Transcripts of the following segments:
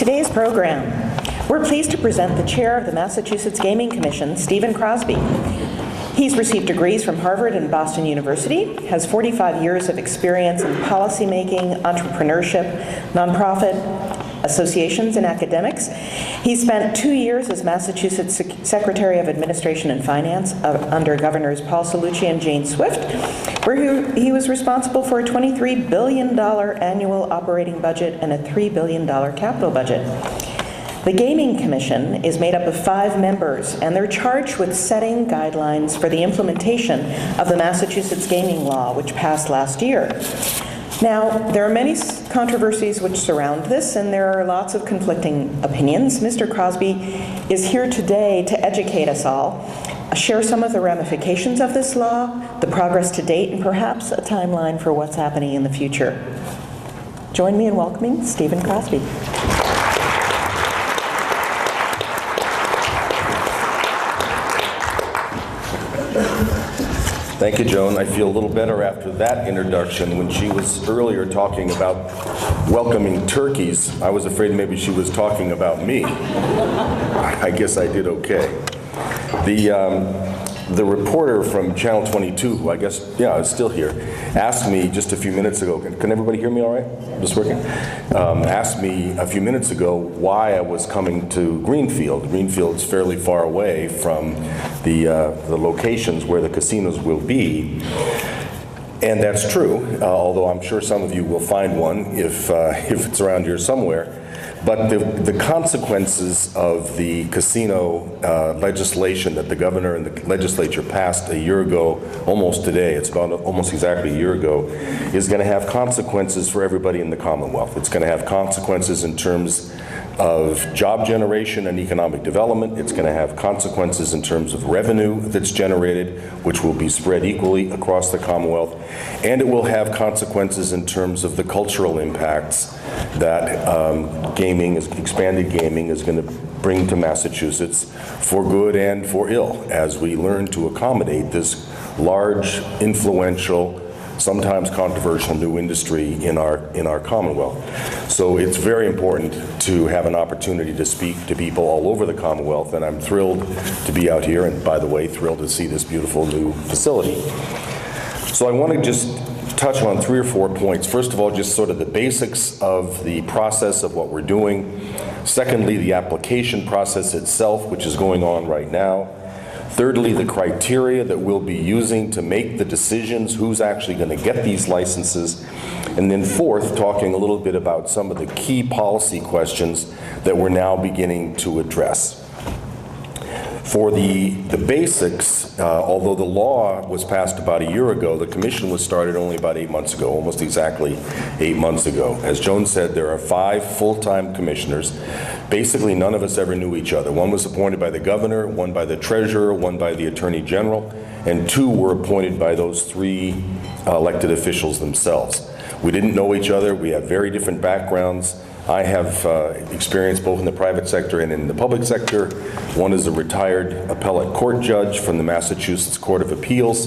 Today's program, we're pleased to present the chair of the Massachusetts Gaming Commission, Stephen Crosby. He's received degrees from Harvard and Boston University, has 45 years of experience in policymaking, entrepreneurship, nonprofit, associations, and academics. He spent 2 years as Massachusetts Secretary of Administration and Finance under Governors Paul Cellucci and Jane Swift, where he was responsible for a $23 billion annual operating budget and a $3 billion capital budget. The Gaming Commission is made up of 5 members, and they're charged with setting guidelines for the implementation of the Massachusetts gaming law, which passed last year. Now, there are many controversies which surround this, and there are lots of conflicting opinions. Mr. Crosby is here today to educate us all, share some of the ramifications of this law, the progress to date, and perhaps a timeline for what's happening in the future. Join me in welcoming Stephen Crosby. Thank you, Joan. I feel a little better after that introduction. When she was earlier talking about welcoming turkeys, I was afraid maybe she was talking about me. I guess I did okay. The reporter from Channel 22, who I guess, is still here, asked me just a few minutes ago, can everybody hear me all right? Just working? Asked me a few minutes ago why I was coming to Greenfield. Greenfield's fairly far away from the locations where the casinos will be. And that's true, although I'm sure some of you will find one if it's around here somewhere. But the consequences of the casino legislation that the governor and the legislature passed a year ago, almost today, it's about almost exactly a year ago, is going to have consequences for everybody in the Commonwealth. It's going to have consequences in terms of job generation and economic development. It's going to have consequences in terms of revenue that's generated, which will be spread equally across the Commonwealth. And it will have consequences in terms of the cultural impacts that expanded gaming is going to bring to Massachusetts for good and for ill, as we learn to accommodate this large, influential, sometimes controversial new industry in our Commonwealth. So it's very important to have an opportunity to speak to people all over the Commonwealth, and I'm thrilled to be out here, and by the way, thrilled to see this beautiful new facility. So I want to just touch on 3 or 4 points. First of all, just sort of the basics of the process of what we're doing. Secondly, the application process itself, which is going on right now. Thirdly, the criteria that we'll be using to make the decisions, who's actually going to get these licenses. And then fourth, talking a little bit about some of the key policy questions that we're now beginning to address. For the basics, although the law was passed about a year ago, the commission was started only about 8 months ago, almost exactly 8 months ago. As Joan said, there are 5 full-time commissioners. Basically, none of us ever knew each other. One was appointed by the governor, one by the treasurer, one by the attorney general, and 2 were appointed by those 3 elected officials themselves. We didn't know each other. We have very different backgrounds. I have experience both in the private sector and in the public sector. One is a retired appellate court judge from the Massachusetts Court of Appeals.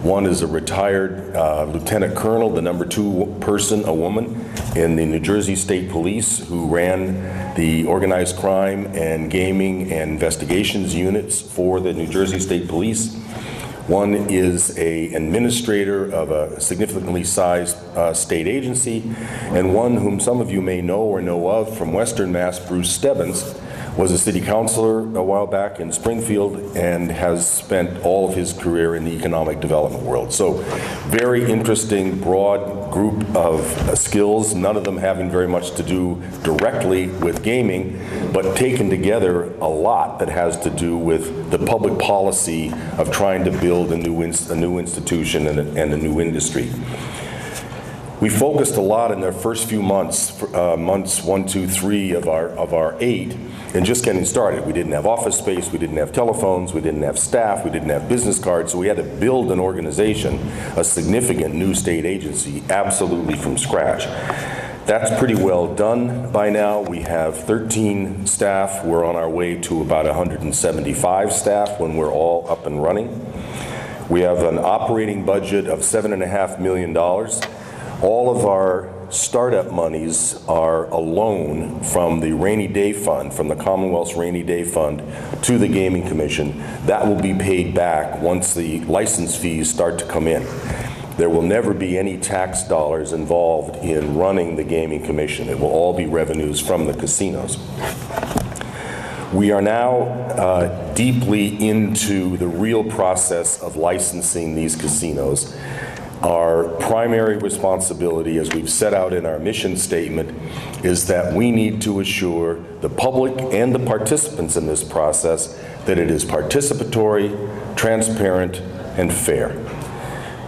One is a retired lieutenant colonel, the number 2 person, a woman, in the New Jersey State Police, who ran the organized crime and gaming and investigations units for the New Jersey State Police. One is an administrator of a significantly sized state agency, and one whom some of you may know or know of from Western Mass, Bruce Stebbins, was a city councilor a while back in Springfield and has spent all of his career in the economic development world. So very interesting, broad group of skills, none of them having very much to do directly with gaming, but taken together a lot that has to do with the public policy of trying to build a new institution and a new industry. We focused a lot in the first few months, months 1, 2, 3 of our 8, in just getting started. We didn't have office space, we didn't have telephones, we didn't have staff, we didn't have business cards, so we had to build an organization, a significant new state agency, absolutely from scratch. That's pretty well done by now. We have 13 staff. We're on our way to about 175 staff when we're all up and running. We have an operating budget of $7.5 million. All of our startup monies are a loan from the rainy day fund, from the Commonwealth's rainy day fund to the Gaming Commission. That will be paid back once the license fees start to come in. There will never be any tax dollars involved in running the Gaming Commission. It will all be revenues from the casinos. We are now deeply into the real process of licensing these casinos. Our primary responsibility, as we've set out in our mission statement, is that we need to assure the public and the participants in this process that it is participatory, transparent, and fair.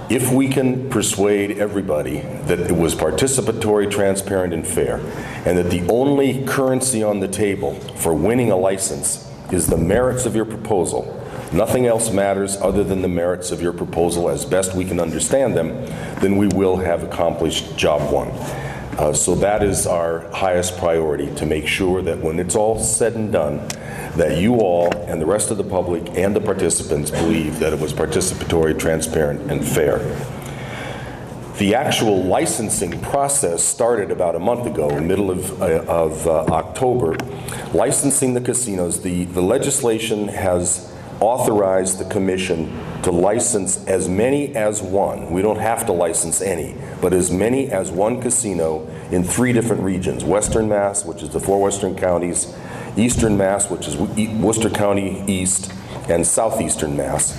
If we can persuade everybody that it was participatory, transparent, and fair, and that the only currency on the table for winning a license is the merits of your proposal, nothing else matters other than the merits of your proposal as best we can understand them, then we will have accomplished job one. So that is our highest priority, to make sure that when it's all said and done, that you all and the rest of the public and the participants believe that it was participatory, transparent, and fair. The actual licensing process started about a month ago, in the middle of October. Licensing the casinos, the legislation has authorized the commission to license as many as one. We don't have to license any, but as many as one casino in 3 different regions: Western Mass, which is the 4 western counties; Eastern Mass, which is Worcester County East; and Southeastern Mass.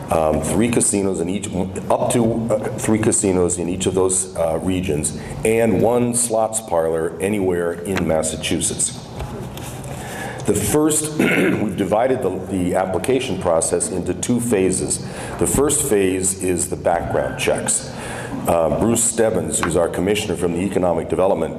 3 casinos in each, up to 3 casinos in each of those regions, and 1 slots parlor anywhere in Massachusetts. The first, we've divided the application process into 2 phases. The first phase is the background checks. Bruce Stebbins, who's our commissioner from the economic development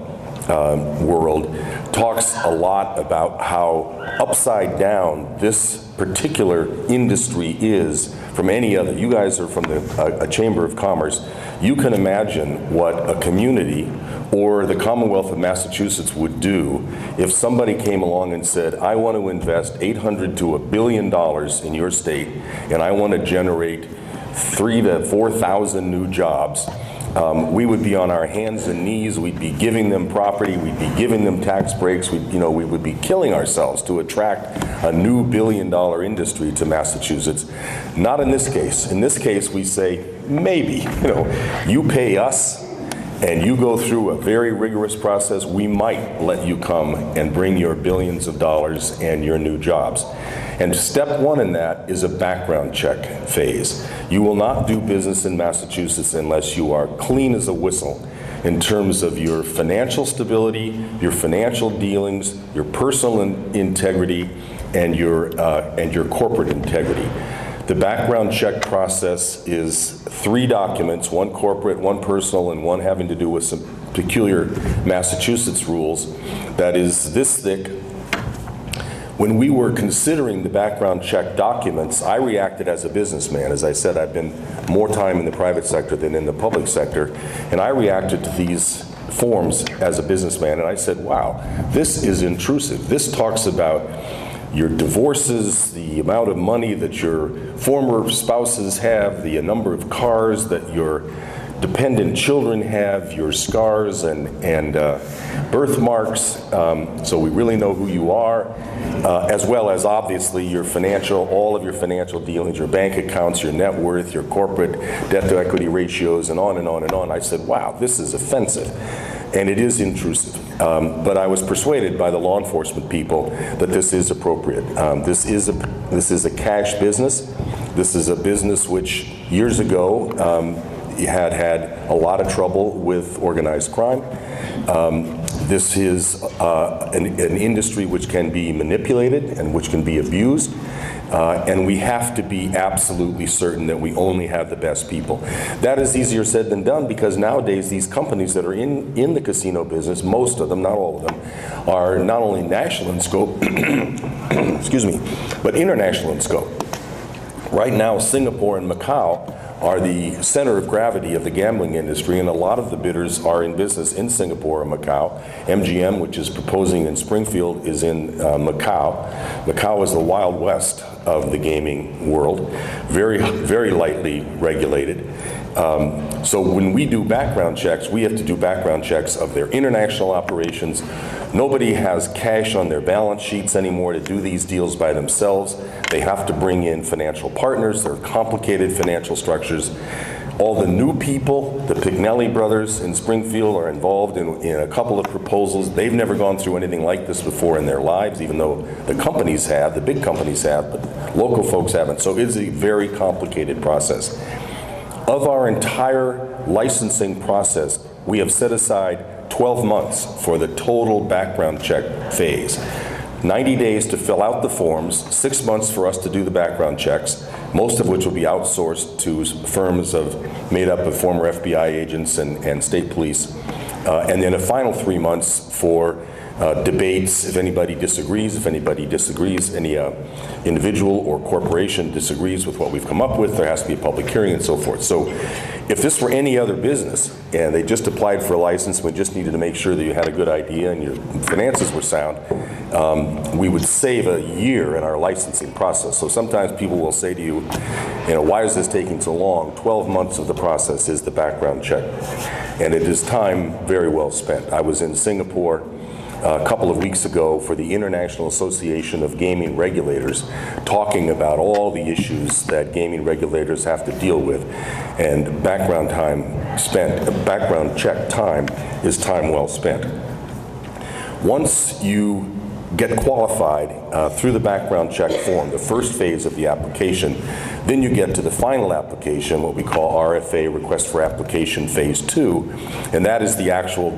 world, talks a lot about how upside down this particular industry is from any other. You guys are from a Chamber of Commerce. You can imagine what a community or the Commonwealth of Massachusetts would do if somebody came along and said, I want to invest $800 to $1 billion in your state, and I want to generate 3,000 to 4,000 new jobs. We would be on our hands and knees. We'd be giving them property. We'd be giving them tax breaks. We would be killing ourselves to attract a new billion-dollar industry to Massachusetts. Not in this case. In this case, we say, maybe, you pay us and you go through a very rigorous process, we might let you come and bring your billions of dollars and your new jobs. And step 1 in that is a background check phase. You will not do business in Massachusetts unless you are clean as a whistle in terms of your financial stability, your financial dealings, your personal integrity, and your corporate integrity. The background check process is 3 documents, 1 corporate, 1 personal, and 1 having to do with some peculiar Massachusetts rules, that is this thick. When we were considering the background check documents, I reacted as a businessman. As I said, I've been more time in the private sector than in the public sector, and I reacted to these forms as a businessman, and I said, wow, this is intrusive. This talks about your divorces, the amount of money that your former spouses have, the number of cars that your dependent children have, your scars and birthmarks, so we really know who you are, as well as obviously your all of your financial dealings, your bank accounts, your net worth, your corporate debt to equity ratios, and on and on and on. I said, wow, this is offensive. And it is intrusive. But I was persuaded by the law enforcement people that this is appropriate. This is a cash business. This is a business which years ago had a lot of trouble with organized crime. This is an industry which can be manipulated and which can be abused. And we have to be absolutely certain that we only have the best people. That is easier said than done, because nowadays these companies that are in the casino business, most of them, not all of them, are not only national in scope, excuse me, but international in scope. Right now, Singapore and Macau are the center of gravity of the gambling industry, and a lot of the bidders are in business in Singapore and Macau. MGM, which is proposing in Springfield, is in Macau. Macau is the Wild West of the gaming world, very, very lightly regulated. So when we do background checks, we have to do background checks of their international operations. Nobody has cash on their balance sheets anymore to do these deals by themselves. They have to bring in financial partners. They're complicated financial structures. All the new people, the Pignelli brothers in Springfield, are involved in a couple of proposals. They've never gone through anything like this before in their lives, even though the companies have, the big companies have, but local folks haven't. So it's a very complicated process. Of our entire licensing process, we have set aside 12 months for the total background check phase. 90 days to fill out the forms, 6 months for us to do the background checks, most of which will be outsourced to firms made up of former FBI agents and state police, and then a final 3 months for debates, if anybody disagrees, any individual or corporation disagrees with what we've come up with, there has to be a public hearing and so forth. So if this were any other business and they just applied for a license, we just needed to make sure that you had a good idea and your finances were sound, we would save a year in our licensing process. So sometimes people will say to you, why is this taking so long? 12 months of the process is the background check. And it is time very well spent. I was in Singapore a couple of weeks ago for the International Association of Gaming Regulators, talking about all the issues that gaming regulators have to deal with. And background check time is time well spent. Once you get qualified through the background check form, the first phase of the application, then you get to the final application, what we call RFA, Request for Application Phase 2, and that is the actual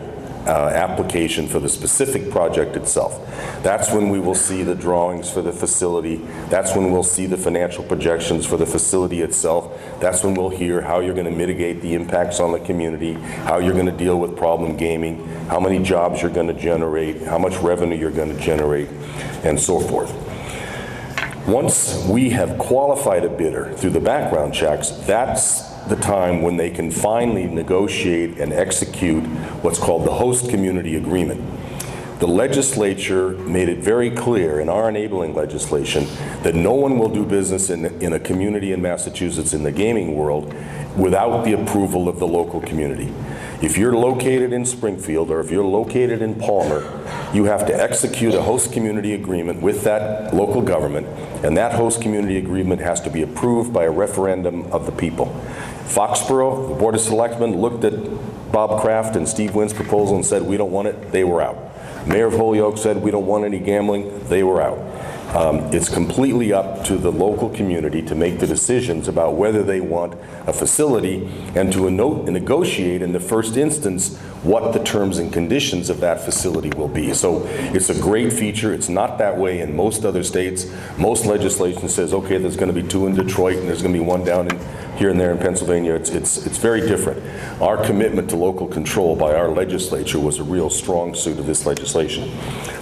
application for the specific project itself. That's when we will see the drawings for the facility. That's when we'll see the financial projections for the facility itself. That's when we'll hear how you're going to mitigate the impacts on the community, how you're going to deal with problem gaming, how many jobs you're going to generate, how much revenue you're going to generate, and so forth. Once we have qualified a bidder through the background checks, that's the time when they can finally negotiate and execute what's called the host community agreement. The legislature made it very clear in our enabling legislation that no one will do business in a community in Massachusetts in the gaming world without the approval of the local community. If you're located in Springfield or if you're located in Palmer, you have to execute a host community agreement with that local government, and that host community agreement has to be approved by a referendum of the people. Foxborough, the Board of Selectmen, looked at Bob Kraft and Steve Wynn's proposal and said, we don't want it, they were out. Mayor of Holyoke said, we don't want any gambling, they were out. It's completely up to the local community to make the decisions about whether they want a facility and to negotiate in the first instance what the terms and conditions of that facility will be. So it's a great feature. It's not that way in most other states. Most legislation says, okay, there's going to be 2 in Detroit and there's going to be 1 down here and there in Pennsylvania. It's very different. Our commitment to local control by our legislature was a real strong suit of this legislation.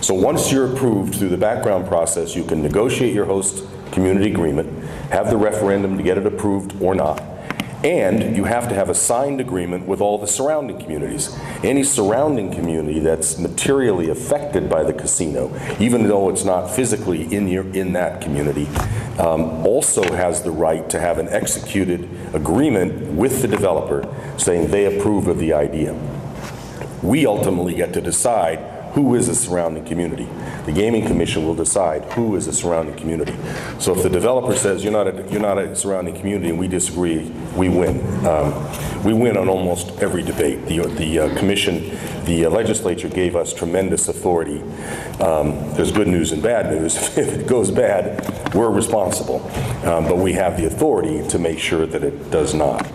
So once you're approved through the background process, you can negotiate your host community agreement, have the referendum to get it approved or not, and you have to have a signed agreement with all the surrounding communities. Any surrounding community that's materially affected by the casino, even though it's not physically in that community, also has the right to have an executed agreement with the developer saying they approve of the idea. We ultimately get to decide who is a surrounding community. The Gaming Commission will decide who is a surrounding community. So if the developer says you're not a surrounding community and we disagree, we win. We win on almost every debate. The commission, the legislature gave us tremendous authority. There's good news and bad news. If it goes bad, we're responsible. But we have the authority to make sure that it does not.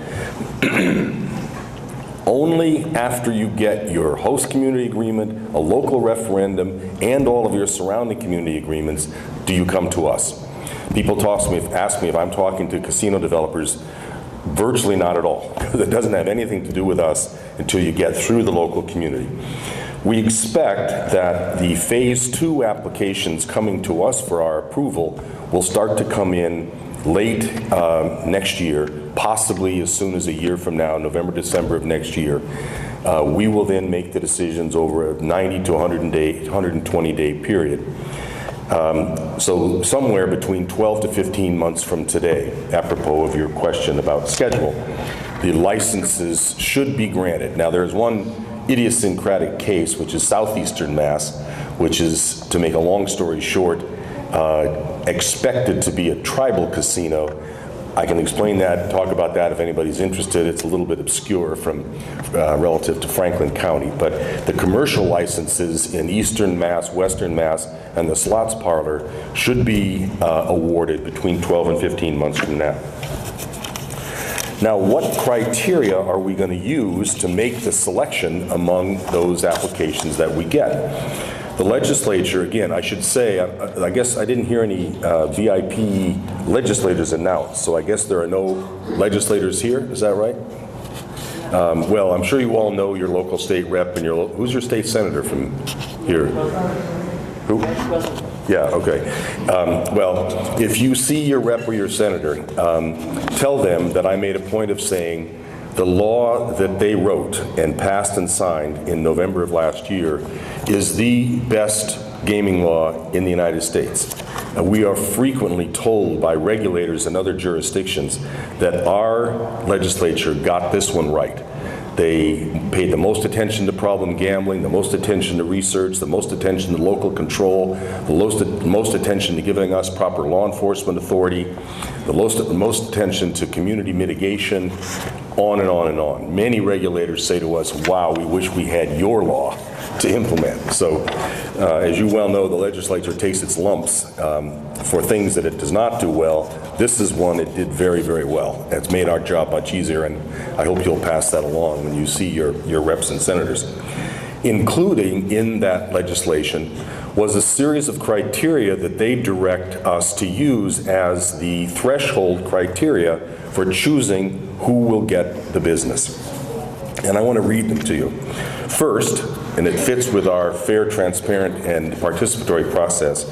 Only after you get your host community agreement, a local referendum, and all of your surrounding community agreements do you come to us. People ask me if I'm talking to casino developers. Virtually not at all. That doesn't have anything to do with us until you get through the local community. We expect that the Phase 2 applications coming to us for our approval will start to come in late next year, possibly as soon as a year from now, November, December of next year. We will then make the decisions over a 90 to 120 day period. So somewhere between 12 to 15 months from today, apropos of your question about schedule. the licenses should be granted. Now, there's one idiosyncratic case, which is Southeastern Mass, which is, to make a long story short, expected to be a tribal casino. I can explain that, talk about that if anybody's interested. It's a little bit obscure from relative to Franklin County, but the commercial licenses in Eastern Mass, Western Mass, and the slots parlor should be awarded between 12 and 15 months from now. Now, what criteria are we going to use to make the selection among those applications that we get? The legislature, again, I should say, I guess I didn't hear any VIP legislators announced, so I guess there are no legislators here, is that right? Well, I'm sure you all know your local state rep and who's your state senator from here? Who? Yeah, okay. Well, if you see your rep or your senator, tell them that I made a point of saying the law that they wrote and passed and signed in November of last year is the best gaming law in the United States. We are frequently told by regulators in other jurisdictions that our legislature got this one right. They paid the most attention to problem gambling, the most attention to research, the most attention to local control, the most attention to giving us proper law enforcement authority, the most attention to community mitigation, on and on and on. Many regulators say to us, wow, we wish we had your law to implement. So, as you well know, the legislature takes its lumps for things that it does not do well. This is one it did very, very well. It's made our job much easier, and I hope you'll pass that along when you see your reps and senators. Including in that legislation was a series of criteria that they direct us to use as the threshold criteria for choosing who will get the business. And I want to read them to you. First, and it fits with our fair, transparent, and participatory process.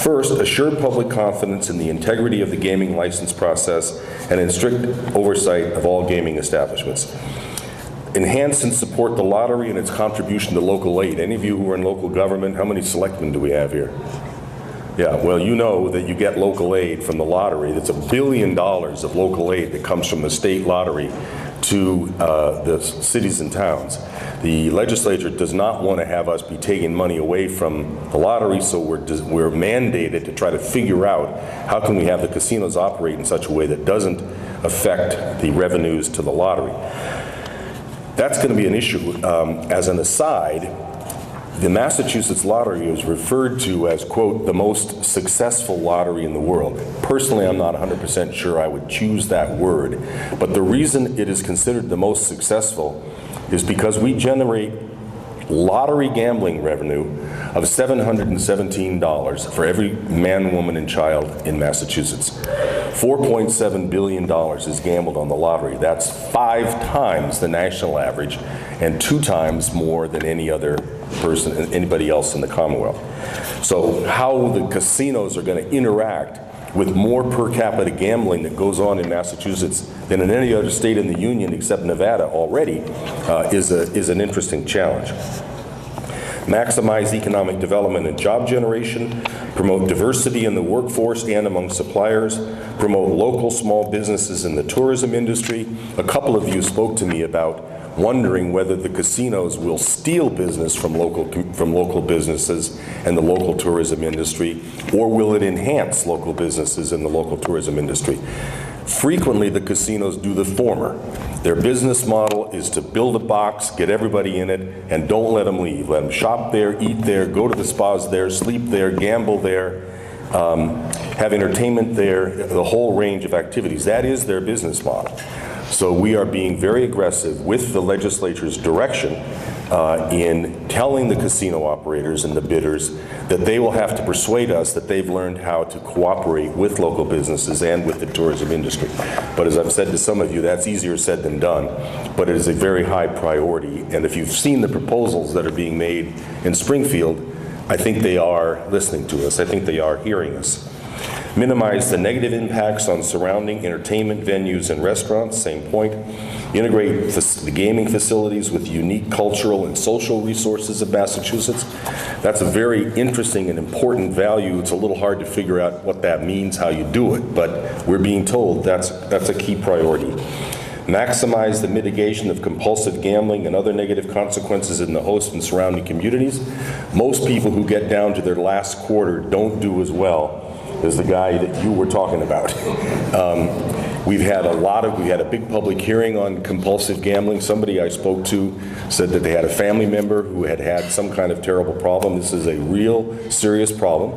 First, assure public confidence in the integrity of the gaming license process and in strict oversight of all gaming establishments. Enhance and support the lottery and its contribution to local aid. Any of you who are in local government, how many selectmen do we have here? Yeah, well, you know that you get local aid from the lottery. That's $1 billion of local aid that comes from the state lottery to the cities and towns. The legislature does not want to have us be taking money away from the lottery, so we're mandated to try to figure out how can we have the casinos operate in such a way that doesn't affect the revenues to the lottery. That's going to be an issue. As an aside, the Massachusetts lottery is referred to as, quote, the most successful lottery in the world. Personally, I'm not 100% sure I would choose that word, but the reason it is considered the most successful is because we generate lottery gambling revenue of $717 for every man, woman, and child in Massachusetts. $4.7 billion is gambled on the lottery. That's 5 times the national average and 2 times more than any other person, anybody else in the Commonwealth. So how the casinos are going to interact with more per capita gambling that goes on in Massachusetts than in any other state in the Union except Nevada already is an interesting challenge. Maximize economic development and job generation, promote diversity in the workforce and among suppliers, promote local small businesses in the tourism industry. A couple of you spoke to me about wondering whether the casinos will steal business from local businesses and the local tourism industry, or will it enhance local businesses in the local tourism industry? Frequently, the casinos do the former. Their business model is to build a box, get everybody in it, and don't let them leave. Let them shop there, eat there, go to the spas there, sleep there, gamble there, have entertainment there, the whole range of activities. That is their business model. So we are being very aggressive with the legislature's direction in telling the casino operators and the bidders that they will have to persuade us that they've learned how to cooperate with local businesses and with the tourism industry. But as I've said to some of you, that's easier said than done, but it is a very high priority. And if you've seen the proposals that are being made in Springfield, I think they are listening to us. I think they are hearing us. Minimize the negative impacts on surrounding entertainment venues and restaurants, same point. Integrate the gaming facilities with unique cultural and social resources of Massachusetts. That's a very interesting and important value. It's a little hard to figure out what that means, how you do it, but we're being told that's a key priority. maximize the mitigation of compulsive gambling and other negative consequences in the host and surrounding communities. Most people who get down to their last quarter don't do as well as the guy that you were talking about. We had a big public hearing on compulsive gambling. Somebody I spoke to said that they had a family member who had some kind of terrible problem. This is a real serious problem.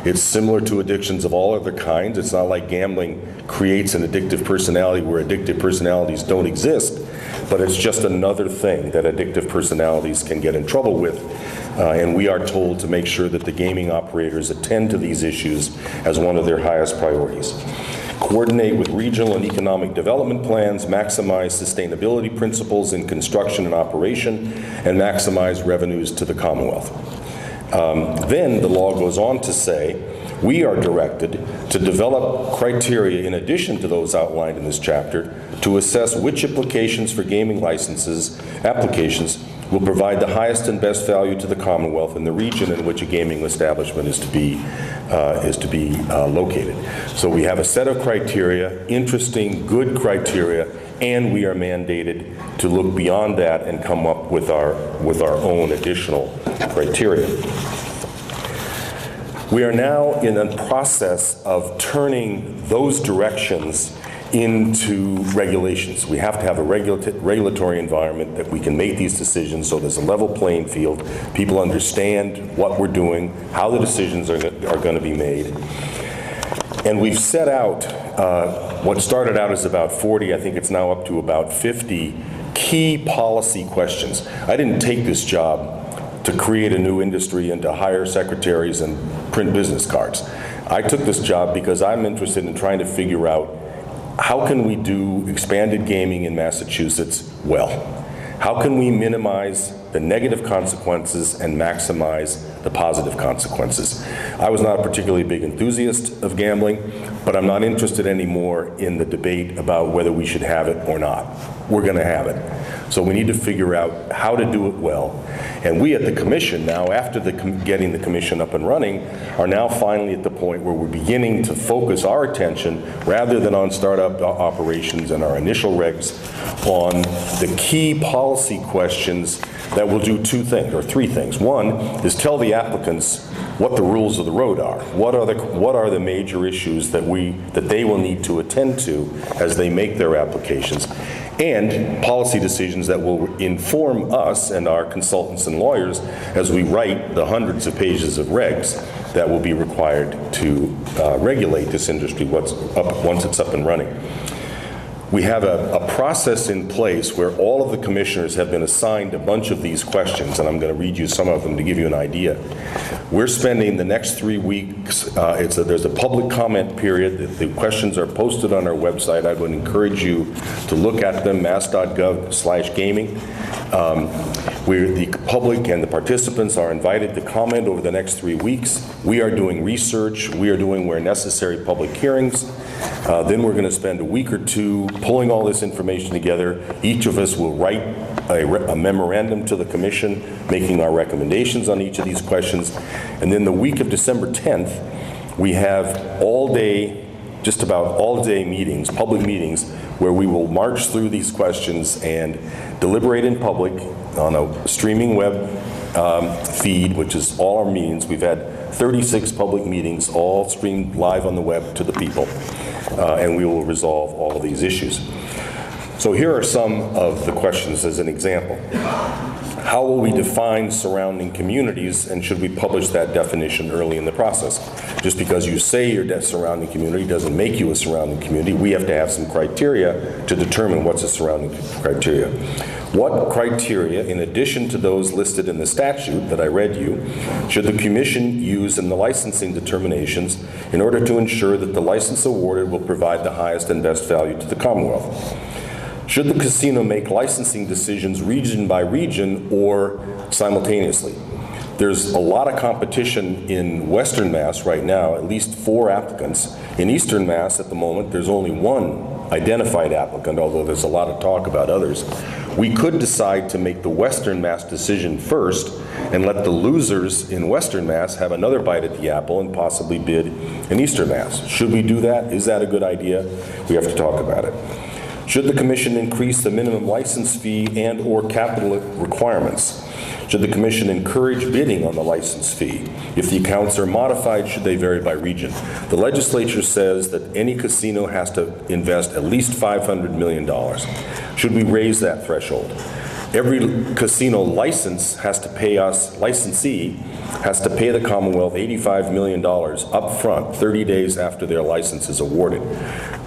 It's similar to addictions of all other kinds. It's not like gambling creates an addictive personality where addictive personalities don't exist, but it's just another thing that addictive personalities can get in trouble with. And we are told to make sure that the gaming operators attend to these issues as one of their highest priorities. Coordinate with regional and economic development plans, maximize sustainability principles in construction and operation, and maximize revenues to the Commonwealth. Then the law goes on to say, we are directed to develop criteria in addition to those outlined in this chapter to assess which applications for gaming licenses applications will provide the highest and best value to the Commonwealth in the region in which a gaming establishment is to be located. So we have a set of criteria, interesting, good criteria, and we are mandated to look beyond that and come up with our own additional criteria. We are now in a process of turning those directions into regulations. We have to have a regulatory environment that we can make these decisions so there's a level playing field. People understand what we're doing, how the decisions are going to be made. And we've set out, what started out as about 40, I think it's now up to about 50 key policy questions. I didn't take this job to create a new industry and to hire secretaries and print business cards. I took this job because I'm interested in trying to figure out how can we do expanded gaming in Massachusetts well? How can we minimize the negative consequences and maximize the positive consequences? I was not a particularly big enthusiast of gambling, but I'm not interested anymore in the debate about whether we should have it or not. We're going to have it. So we need to figure out how to do it well. And we at the Commission now, after getting the Commission up and running, are now finally at the point where we're beginning to focus our attention, rather than on startup operations and our initial regs, on the key policy questions that will do two things, or three things. One is tell the applicants what the rules of the road are. What are the major issues that they will need to attend to as they make their applications, and policy decisions that will inform us and our consultants and lawyers as we write the hundreds of pages of regs that will be required to regulate this industry once it's up and running. We have a process in place where all of the commissioners have been assigned a bunch of these questions, and I'm going to read you some of them to give you an idea. We're spending the next 3 weeks, there's a public comment period. The questions are posted on our website. I would encourage you to look at them, mass.gov/gaming. The public and the participants are invited to comment over the next 3 weeks. We are doing research. We are doing, where necessary, public hearings. Then we're going to spend a week or two pulling all this information together. Each of us will write a memorandum to the Commission, making our recommendations on each of these questions. And then the week of December 10th, we have just about all day meetings, public meetings, where we will march through these questions and deliberate in public on a streaming web feed, which is all our meetings. We've had 36 public meetings, all streamed live on the web to the people, and we will resolve all of these issues. So here are some of the questions as an example. How will we define surrounding communities, and should we publish that definition early in the process? Just because you say you're a surrounding community doesn't make you a surrounding community. We have to have some criteria to determine what's a surrounding criteria. What criteria, in addition to those listed in the statute that I read you, should the Commission use in the licensing determinations in order to ensure that the license awarded will provide the highest and best value to the Commonwealth? Should the casino make licensing decisions region by region or simultaneously? There's a lot of competition in Western Mass right now, at least 4 applicants. In Eastern Mass at the moment, there's only 1 identified applicant, although there's a lot of talk about others. We could decide to make the Western Mass decision first and let the losers in Western Mass have another bite at the apple and possibly bid in Eastern Mass. Should we do that? Is that a good idea? We have to talk about it. Should the commission increase the minimum license fee and/or capital requirements? Should the commission encourage bidding on the license fee? If the accounts are modified, should they vary by region? The legislature says that any casino has to invest at least $500 million. Should we raise that threshold? Every casino licensee has to pay the Commonwealth $85 million up front 30 days after their license is awarded.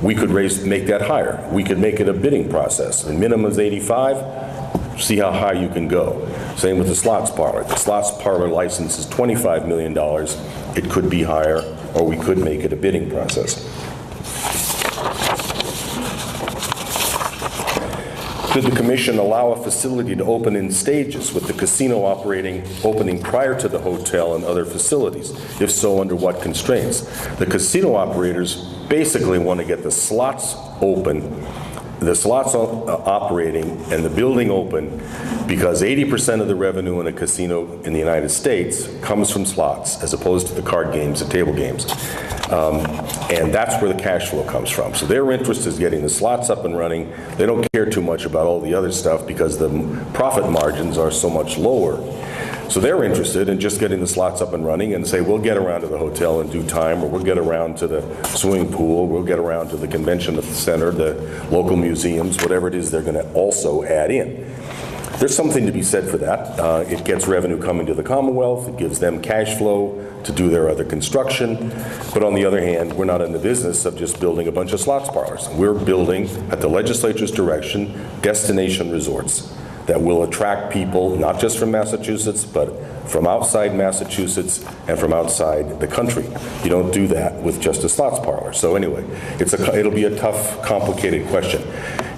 We could make that higher. We could make it a bidding process. The minimum is 85. See how high you can go. Same with the slots parlor. The slots parlor license is $25 million. It could be higher, or we could make it a bidding process. Should the commission allow a facility to open in stages with the casino opening prior to the hotel and other facilities? If so, under what constraints? The casino operators basically want to get the slots open, the slots operating and the building open, because 80% of the revenue in a casino in the United States comes from slots as opposed to the card games and table games. And that's where the cash flow comes from. So their interest is getting the slots up and running. They don't care too much about all the other stuff because the profit margins are so much lower. So they're interested in just getting the slots up and running and say, we'll get around to the hotel in due time, or we'll get around to the swimming pool, we'll get around to the convention center, the local museums, whatever it is they're going to also add in. There's something to be said for that. It gets revenue coming to the Commonwealth. It gives them cash flow to do their other construction. But on the other hand, we're not in the business of just building a bunch of slots parlors. We're building, at the legislature's direction, destination resorts that will attract people, not just from Massachusetts, but from outside Massachusetts and from outside the country. You don't do that with just a slots parlor. So anyway, it'll be a tough, complicated question.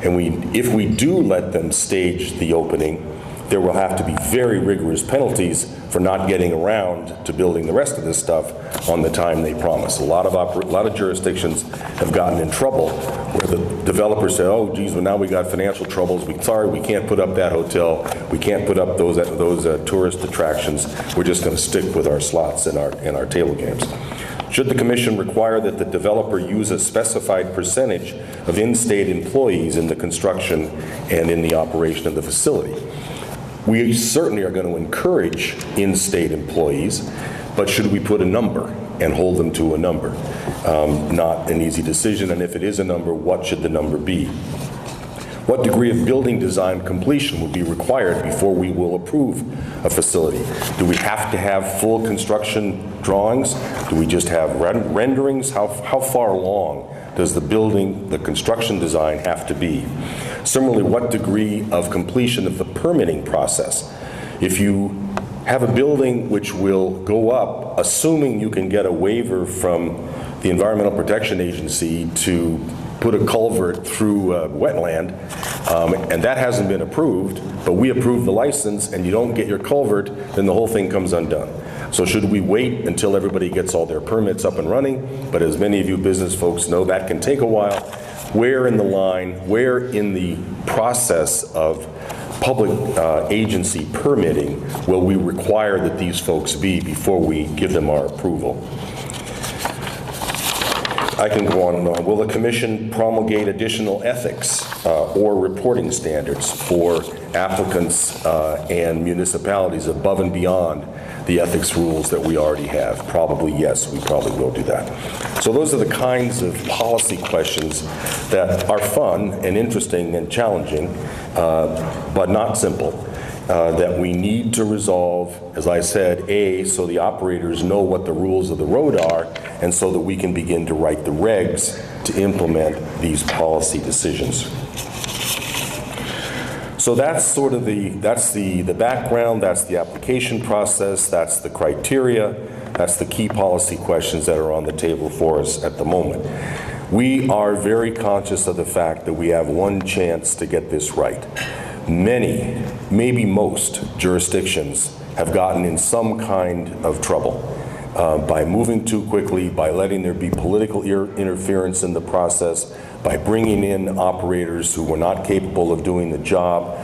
And if we do let them stage the opening, there will have to be very rigorous penalties for not getting around to building the rest of this stuff on the time they promise. A lot of jurisdictions have gotten in trouble where the developers say, oh, geez, well, now we got financial troubles. Sorry, we can't put up that hotel. We can't put up those tourist attractions. We're just going to stick with our slots and our table games. Should the commission require that the developer use a specified percentage of in-state employees in the construction and in the operation of the facility? We certainly are going to encourage in-state employees, but should we put a number and hold them to a number? Not an easy decision, and if it is a number, what should the number be? What degree of building design completion will be required before we will approve a facility? Do we have to have full construction drawings? Do we just have renderings? How far along does the construction design have to be? Similarly, what degree of completion of the permitting process? If you have a building which will go up, assuming you can get a waiver from the Environmental Protection Agency to put a culvert through a wetland, and that hasn't been approved, but we approve the license and you don't get your culvert, then the whole thing comes undone. So should we wait until everybody gets all their permits up and running? But as many of you business folks know, that can take a while. Where in the line, where in the process of public agency permitting will we require that these folks be before we give them our approval? I can go on and on. Will the commission promulgate additional ethics or reporting standards for applicants and municipalities above and beyond the ethics rules that we already have? Probably yes, we probably will do that. So those are the kinds of policy questions that are fun and interesting and challenging, but not simple. That we need to resolve, as I said, so the operators know what the rules of the road are, and so that we can begin to write the regs to implement these policy decisions. So that's sort of the background, that's the application process, that's the criteria, that's the key policy questions that are on the table for us at the moment. We are very conscious of the fact that we have one chance to get this right. Many, maybe most jurisdictions have gotten in some kind of trouble by moving too quickly, by letting there be political interference in the process, by bringing in operators who were not capable of doing the job,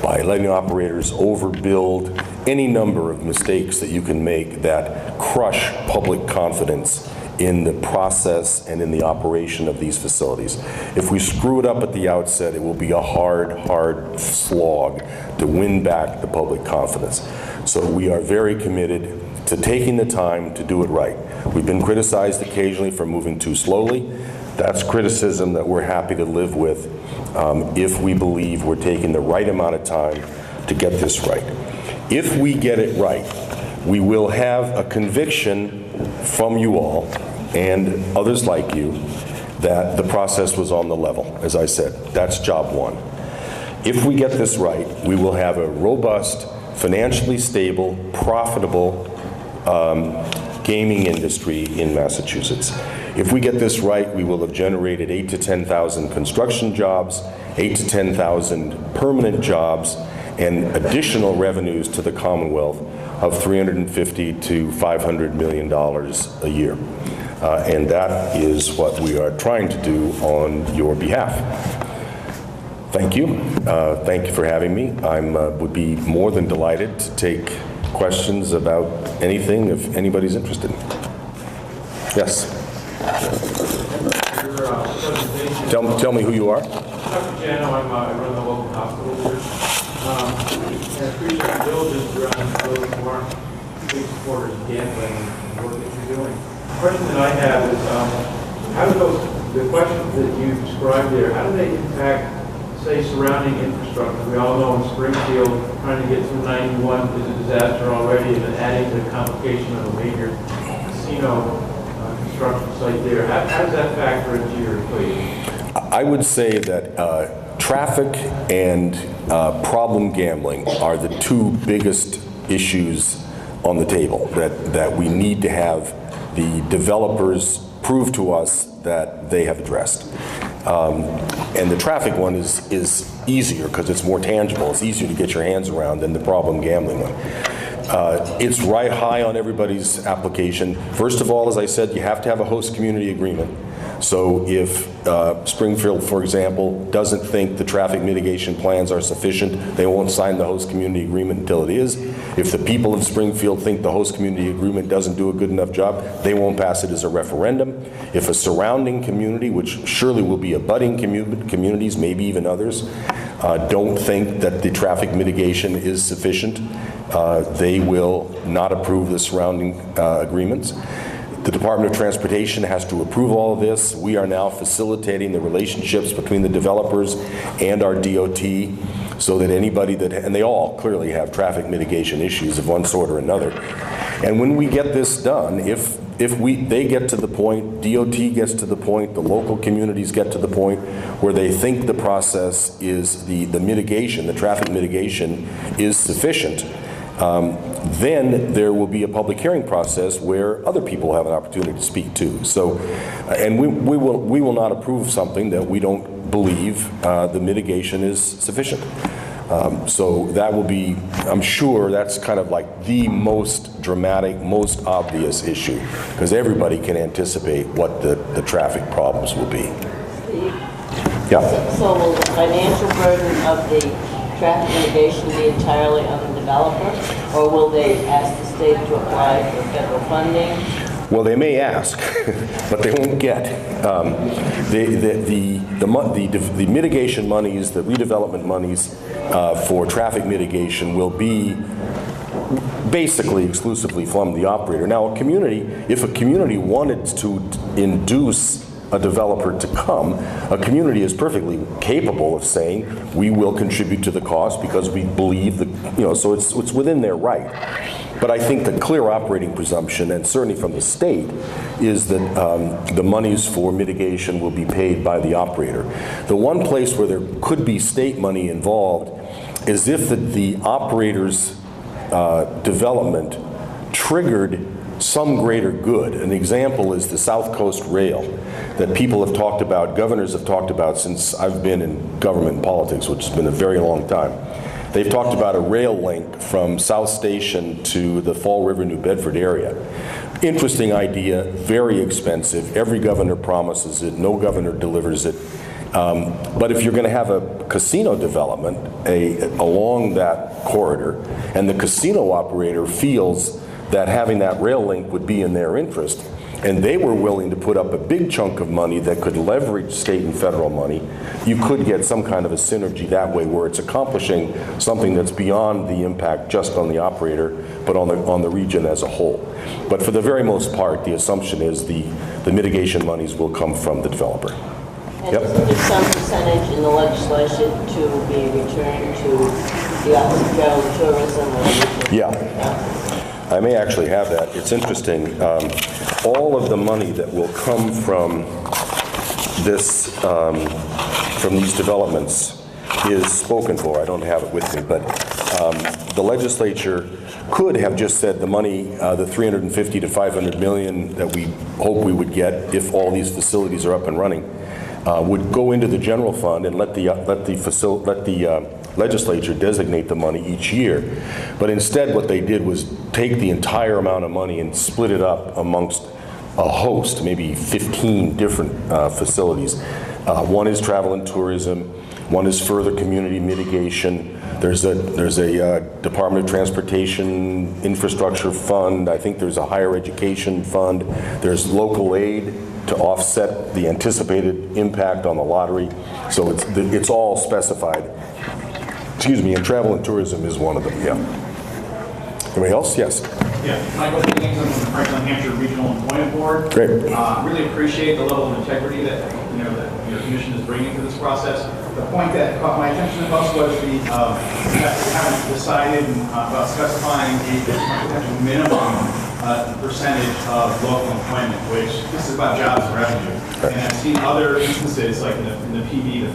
by letting operators overbuild, any number of mistakes that you can make that crush public confidence in the process and in the operation of these facilities. If we screw it up at the outset, it will be a hard slog to win back the public confidence. So we are very committed to taking the time to do it right. We've been criticized occasionally for moving too slowly. That's criticism that we're happy to live with if we believe we're taking the right amount of time to get this right. If we get it right, we will have a conviction from you all and others like you that the process was on the level, as I said. That's job one. If we get this right, we will have a robust, financially stable, profitable gaming industry in Massachusetts. If we get this right, we will have generated 8,000 to 10,000 construction jobs, 8,000 to 10,000 permanent jobs, and additional revenues to the Commonwealth of $350 to $500 million a year. And that is what we are trying to do on your behalf. Thank you. Thank you for having me. I would be more than delighted to take questions about anything if anybody's interested. Yes. Tell me who you are. Dr. Jano, I run the local hospital here. I appreciate the diligence around those who aren't big supporters of gambling and the work that you're doing. The question that I have is, how do the questions that you described there, how do they impact, say, surrounding infrastructure? We all know in Springfield, trying to get through 91 is a disaster already, and then adding to the complication of a major casino construction site there. How does that factor into your equation? I would say that traffic and problem gambling are the two biggest issues on the table that we need to have the developers prove to us that they have addressed. And the traffic one is easier because it's more tangible. It's easier to get your hands around than the problem gambling one. It's right high on everybody's application. First of all, as I said, you have to have a host community agreement. So if Springfield, for example, doesn't think the traffic mitigation plans are sufficient, they won't sign the host community agreement until it is. If the people of Springfield think the host community agreement doesn't do a good enough job, they won't pass it as a referendum. If a surrounding community, which surely will be abutting communities, maybe even others, don't think that the traffic mitigation is sufficient, they will not approve the surrounding agreements. The Department of Transportation has to approve all of this. We are now facilitating the relationships between the developers and our DOT so that anybody that, and they all clearly have traffic mitigation issues of one sort or another. And when we get this done, if they get to the point, DOT gets to the point, the local communities get to the point where they think the process is, the mitigation, the traffic mitigation is sufficient, then there will be a public hearing process where other people have an opportunity to speak too. So, and we will not approve something that we don't believe the mitigation is sufficient. So that will be, I'm sure that's kind of like the most dramatic, most obvious issue, because everybody can anticipate what the traffic problems will be. Yeah. So will the financial burden of the traffic mitigation be entirely on the developer, or will they ask the state to apply for federal funding? Well, they may ask, but they won't get. The mitigation monies, the redevelopment monies for traffic mitigation will be basically exclusively from the operator. Now, if a community wanted to induce a developer to come, a community is perfectly capable of saying, we will contribute to the cost because we believe that, so it's within their right. But I think the clear operating presumption, and certainly from the state, is that the monies for mitigation will be paid by the operator. The one place where there could be state money involved is if the operator's development triggered some greater good. An example is the South Coast Rail that people have talked about, governors have talked about since I've been in government politics, which has been a very long time. They've talked about a rail link from South Station to the Fall River, New Bedford area. Interesting idea, very expensive. Every governor promises it, no governor delivers it. But if you're going to have a casino development along that corridor, and the casino operator feels that having that rail link would be in their interest, and they were willing to put up a big chunk of money that could leverage state and federal money, you could get some kind of a synergy that way where it's accomplishing something that's beyond the impact just on the operator, but on the region as a whole. But for the very most part, the assumption is the mitigation monies will come from the developer. And Yep. isn't there some percentage in the legislation to be returned to the Office of Travel and Tourism? Or Yeah. I may actually have that. It's interesting. All of the money that will come from this, from these developments is spoken for. I don't have it with me, but the legislature could have just said the money, the 350 to 500 million that we hope we would get if all these facilities are up and running, would go into the general fund and let the legislature designate the money each year. But instead what they did was take the entire amount of money and split it up amongst a host, maybe 15 different facilities. One is travel and tourism, one is further community mitigation, there's a Department of Transportation infrastructure fund, I think there's a higher education fund, there's local aid to offset the anticipated impact on the lottery. So it's all specified. Excuse me, and travel and tourism is one of them, yeah. Anybody else? Yes. Yeah, Michael Higgins, I'm from the Franklin Hampshire Regional Employment Board. Great. Really appreciate the level of integrity that that your commission is bringing to this process. The point that caught my attention the most was the that we haven't decided about specifying a potential minimum percentage of local employment, which this is about jobs and revenue. And I've seen other instances, like in the PD, the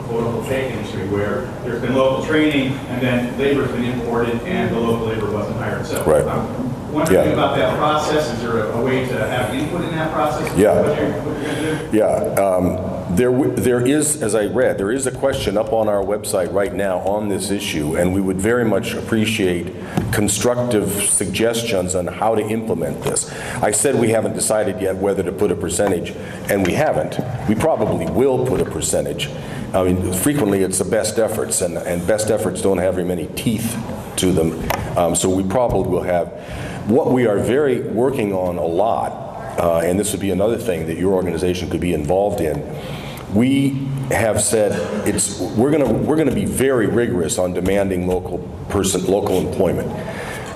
photovoltaic industry, where there's been local training and then labor's been imported and the local labor wasn't hired. So Right. I'm wondering about that process. Is there a way to have input in that process? Yeah. What you're going to do? Yeah, there is, as I read, there is a question up on our website right now on this issue, and we would very much appreciate constructive suggestions on how to implement this. I said we haven't decided yet whether to put a percentage, and we haven't. We probably will put a percentage. I mean, frequently it's the best efforts, and best efforts don't have very many teeth to them, so we probably will have. What we are very working on a lot, and this would be another thing that your organization could be involved in, we have said we're going to be very rigorous on demanding local employment.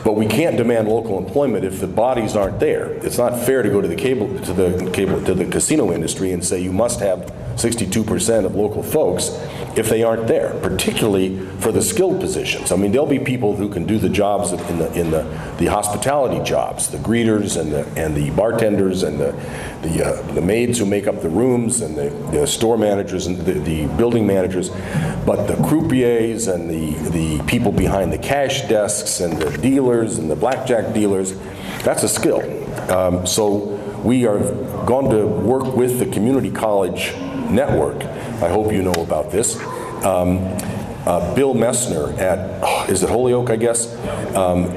But we can't demand local employment if the bodies aren't there. It's not fair to go to the casino industry and say you must have 62% of local folks if they aren't there, particularly for the skilled positions. I mean, there'll be people who can do the jobs in the hospitality jobs, the greeters and the bartenders and the maids who make up the rooms and the store managers and the building managers, but the croupiers and the people behind the cash desks and the dealers and the blackjack dealers, that's a skill. So we are going to work with the community college network. I hope you know about this. Bill Messner at, is it Holyoke, I guess,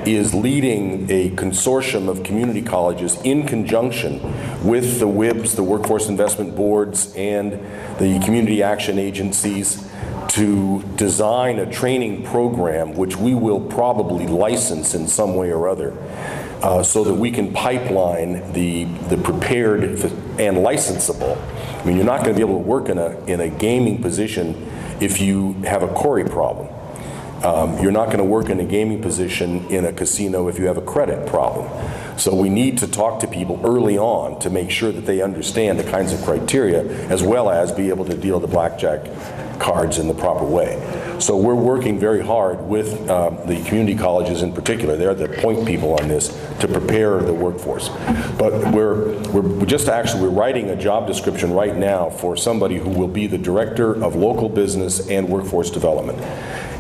is leading a consortium of community colleges in conjunction with the WIBs, the Workforce Investment Boards, and the community action agencies to design a training program which we will probably license in some way or other, so that we can pipeline the prepared and licensable. I mean, you're not going to be able to work in a gaming position if you have a quarry problem. You're not going to work in a gaming position in a casino if you have a credit problem. So we need to talk to people early on to make sure that they understand the kinds of criteria, as well as be able to deal the blackjack cards in the proper way. So we're working very hard with the community colleges in particular. They're the point people on this to prepare the workforce. But we're writing a job description right now for somebody who will be the director of local business and workforce development.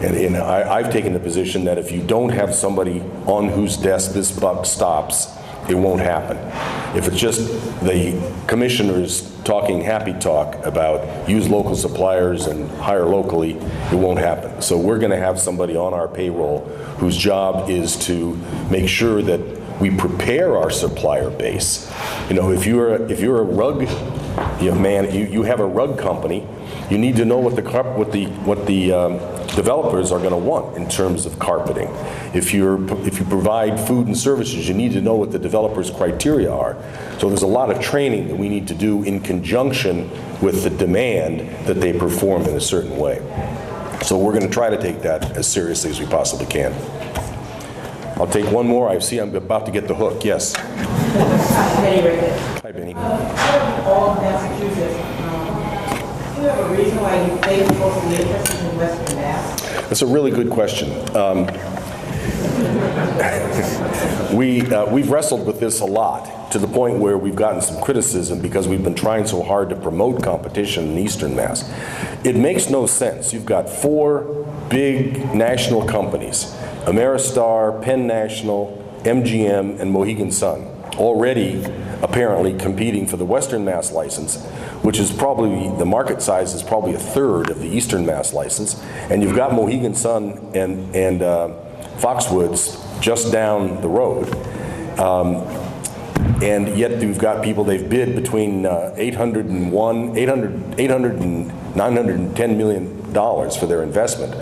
And I've taken the position that if you don't have somebody on whose desk this buck stops, it won't happen. If it's just the commissioners talking happy talk about use local suppliers and hire locally, it won't happen. So we're going to have somebody on our payroll whose job is to make sure that we prepare our supplier base. You know, if you're a rug, you have a rug company, you need to know what the developers are going to want in terms of carpeting. If you provide food and services, you need to know what the developer's criteria are. So there's a lot of training that we need to do in conjunction with the demand that they perform in a certain way. So we're going to try to take that as seriously as we possibly can. I'll take one more. I see I'm about to get the hook. Yes. Benny Ricketts. Hi, Benny. All of Massachusetts. Do you have a reason why you think folks are interested in Western Mass? That's a really good question. We've wrestled with this a lot, to the point where we've gotten some criticism because we've been trying so hard to promote competition in Eastern Mass. It makes no sense. You've got 4 big national companies, Ameristar, Penn National, MGM, and Mohegan Sun, already apparently competing for the Western Mass license, which is probably, the market size is probably a third of the Eastern Mass license. And you've got Mohegan Sun and Foxwoods just down the road. And yet you've got people, they've bid between $800 and $910 million for their investment.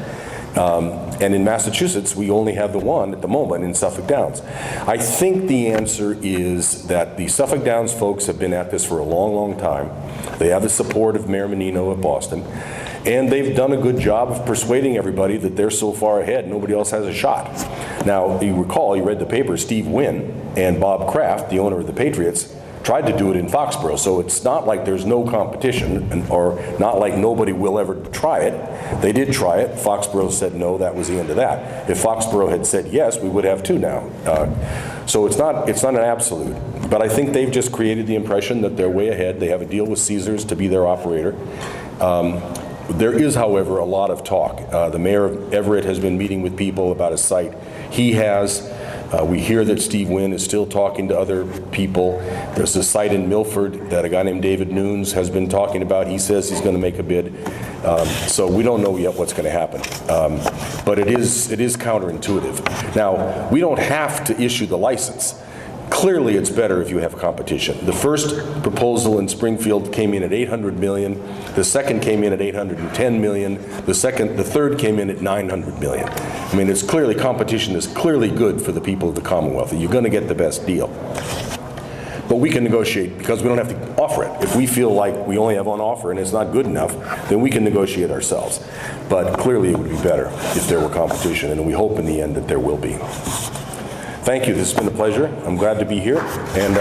And in Massachusetts, we only have the one at the moment in Suffolk Downs. I think the answer is that the Suffolk Downs folks have been at this for a long, long time. They have the support of Mayor Menino of Boston. And they've done a good job of persuading everybody that they're so far ahead, nobody else has a shot. Now, you recall, you read the paper, Steve Wynn and Bob Kraft, the owner of the Patriots, tried to do it in Foxborough. So it's not like there's no competition, or not like nobody will ever try it. They did try it. Foxborough said no, that was the end of that. If Foxborough had said yes, we would have 2 now. So it's not an absolute. But I think they've just created the impression that they're way ahead. They have a deal with Caesars to be their operator. There is, however, a lot of talk. The mayor of Everett has been meeting with people about a site. He has. We hear that Steve Wynn is still talking to other people. There's a site in Milford that a guy named David Nunes has been talking about. He says he's going to make a bid. So we don't know yet what's going to happen. But it is counterintuitive. Now, we don't have to issue the license. Clearly, it's better if you have competition. The first proposal in Springfield came in at $800 million. The second came in at $810 million. The third came in at $900 million. I mean, competition is clearly good for the people of the Commonwealth. You're going to get the best deal. But we can negotiate because we don't have to offer it. If we feel like we only have one offer and it's not good enough, then we can negotiate ourselves. But clearly, it would be better if there were competition, and we hope in the end that there will be. Thank you. This has been a pleasure. I'm glad to be here. And